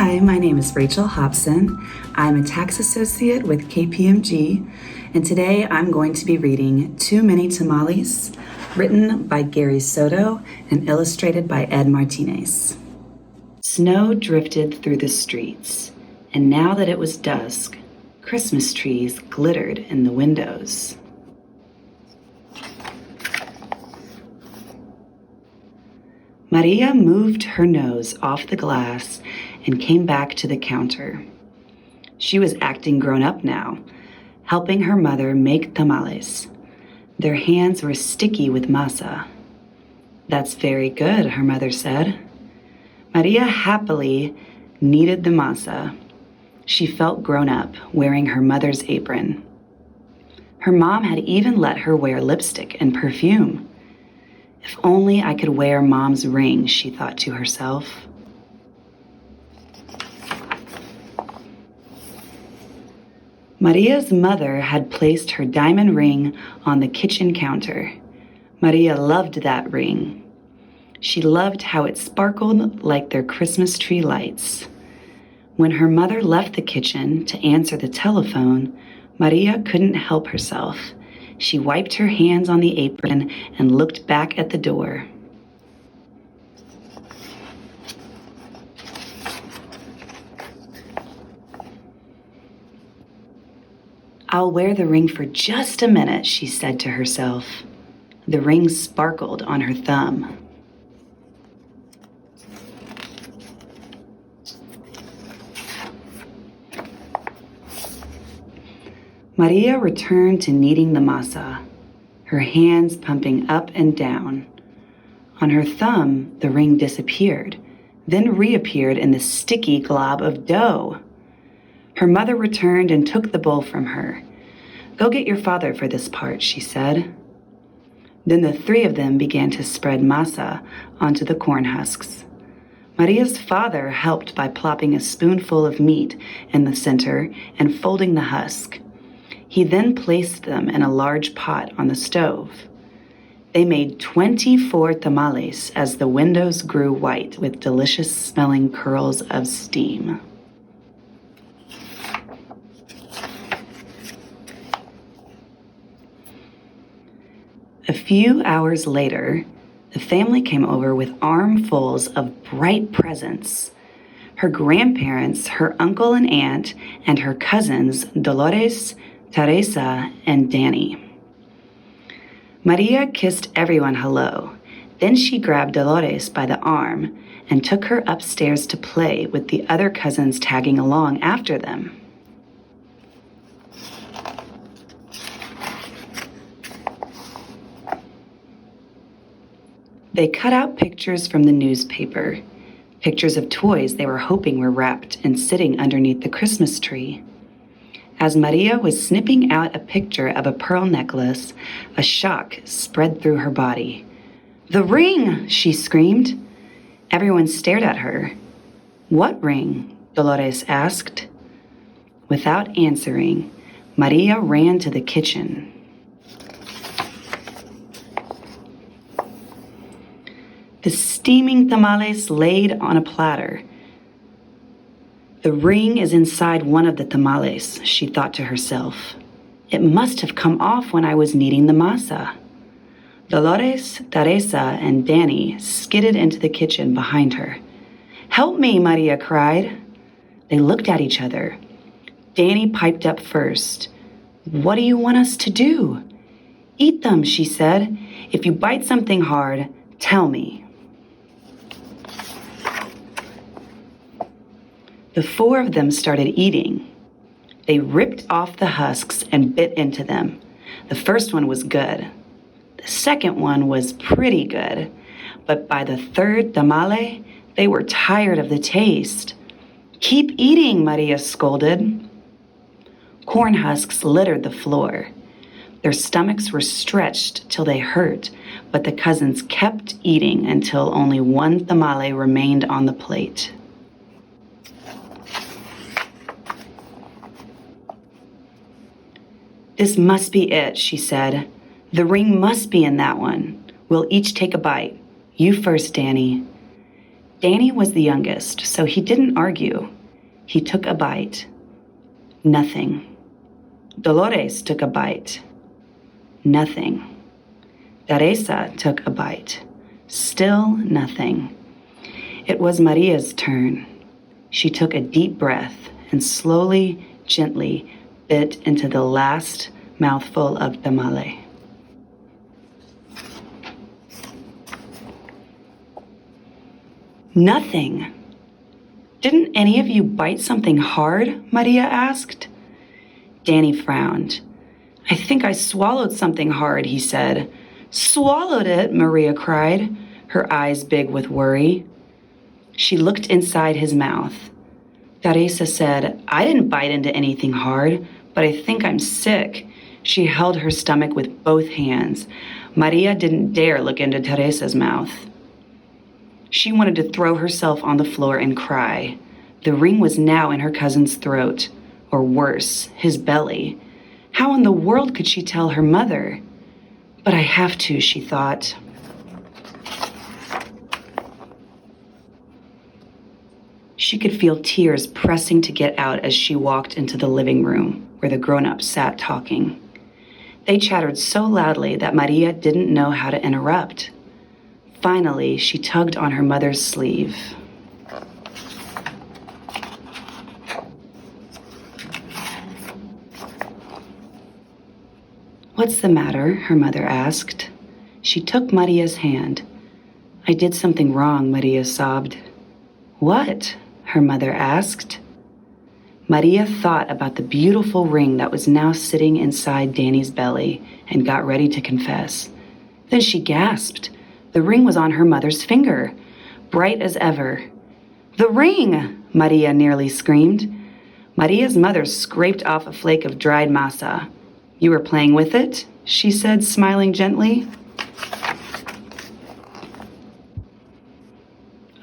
Hi, my name is Rachel Hopson. I'm a tax associate with KPMG, and today I'm going to be reading Too Many Tamales, written by Gary Soto and illustrated by Ed Martinez. Snow drifted through the streets, and now that it was dusk, Christmas trees glittered in the windows. Maria moved her nose off the glass and came back to the counter. She was acting grown up now, helping her mother make tamales. Their hands were sticky with masa. "That's very good," her mother said. Maria happily kneaded the masa. She felt grown up, wearing her mother's apron. Her mom had even let her wear lipstick and perfume. If only I could wear Mom's ring, she thought to herself. Maria's mother had placed her diamond ring on the kitchen counter. Maria loved that ring. She loved how it sparkled like their Christmas tree lights. When her mother left the kitchen to answer the telephone, Maria couldn't help herself. She wiped her hands on the apron and looked back at the door. "I'll wear the ring for just a minute," she said to herself. The ring sparkled on her thumb. Maria returned to kneading the masa, her hands pumping up and down. On her thumb, the ring disappeared, then reappeared in the sticky glob of dough. Her mother returned and took the bowl from her. "Go get your father for this part," she said. Then the three of them began to spread masa onto the corn husks. Maria's father helped by plopping a spoonful of meat in the center and folding the husk. He then placed them in a large pot on the stove. They made 24 tamales as the windows grew white with delicious-smelling curls of steam. A few hours later, the family came over with armfuls of bright presents. Her grandparents, her uncle and aunt, and her cousins, Dolores, Teresa, and Danny. Maria kissed everyone hello. Then she grabbed Dolores by the arm and took her upstairs to play with the other cousins tagging along after them. They cut out pictures from the newspaper, pictures of toys they were hoping were wrapped and sitting underneath the Christmas tree. As Maria was snipping out a picture of a pearl necklace, a shock spread through her body. "The ring!" she screamed. Everyone stared at her. "What ring?" Dolores asked. Without answering, Maria ran to the kitchen. The steaming tamales laid on a platter. "The ring is inside one of the tamales," she thought to herself. "It must have come off when I was kneading the masa." Dolores, Teresa, and Danny skidded into the kitchen behind her. "Help me," Maria cried. They looked at each other. Danny piped up first. "What do you want us to do?" "Eat them," she said. "If you bite something hard, tell me." The four of them started eating. They ripped off the husks and bit into them. The first one was good. The second one was pretty good. But by the third tamale, they were tired of the taste. "Keep eating," Maria scolded. Corn husks littered the floor. Their stomachs were stretched till they hurt, but the cousins kept eating until only one tamale remained on the plate. "This must be it," she said. "The ring must be in that one. We'll each take a bite. You first, Danny." Danny was the youngest, so he didn't argue. He took a bite. Nothing. Dolores took a bite. Nothing. Teresa took a bite. Still nothing. It was Maria's turn. She took a deep breath and slowly, gently bit into the last mouthful of tamale. Nothing. Didn't any of you bite something hard? Maria asked. Danny frowned. I think I swallowed something hard, he said. Swallowed it, Maria cried, her eyes big with worry. She looked inside his mouth. Teresa said, I didn't bite into anything hard, but I think I'm sick. She held her stomach with both hands. Maria didn't dare look into Teresa's mouth. She wanted to throw herself on the floor and cry. The ring was now in her cousin's throat, or worse, his belly. How in the world could she tell her mother? But I have to, she thought. She could feel tears pressing to get out as she walked into the living room where the grown-ups sat talking. They chattered so loudly that Maria didn't know how to interrupt. Finally, she tugged on her mother's sleeve. What's the matter? Her mother asked. She took Maria's hand. I did something wrong, Maria sobbed. What? Her mother asked. Maria thought about the beautiful ring that was now sitting inside Danny's belly and got ready to confess. Then she gasped. The ring was on her mother's finger, bright as ever. The ring! Maria nearly screamed. Maria's mother scraped off a flake of dried masa. You were playing with it? She said, smiling gently.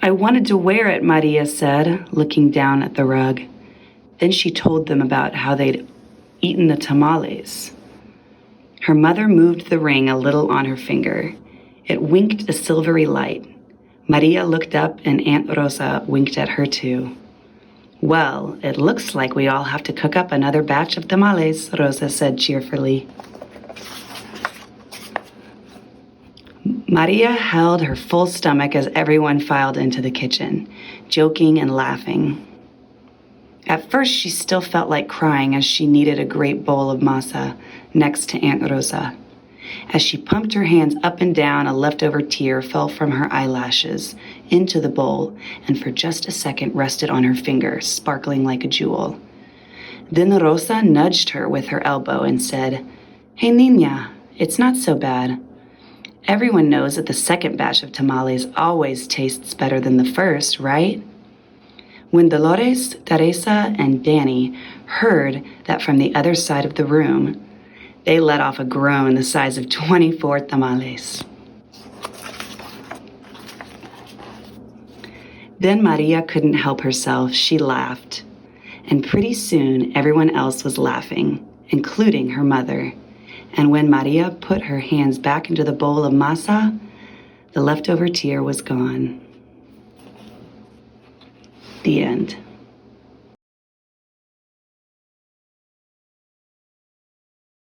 I wanted to wear it, Maria said, looking down at the rug. Then she told them about how they'd eaten the tamales. Her mother moved the ring a little on her finger. It winked a silvery light. Maria looked up and Aunt Rosa winked at her too. Well, it looks like we all have to cook up another batch of tamales, Rosa said cheerfully. Maria held her full stomach as everyone filed into the kitchen, joking and laughing. At first, she still felt like crying as she kneaded a great bowl of masa next to Aunt Rosa. As she pumped her hands up and down, a leftover tear fell from her eyelashes into the bowl and for just a second rested on her finger, sparkling like a jewel. Then Rosa nudged her with her elbow and said, Hey, Niña, it's not so bad. Everyone knows that the second batch of tamales always tastes better than the first, right? When Dolores, Teresa, and Danny heard that from the other side of the room, they let off a groan the size of 24 tamales. Then Maria couldn't help herself. She laughed. And pretty soon, everyone else was laughing, including her mother. And when Maria put her hands back into the bowl of masa, the leftover tear was gone. The end.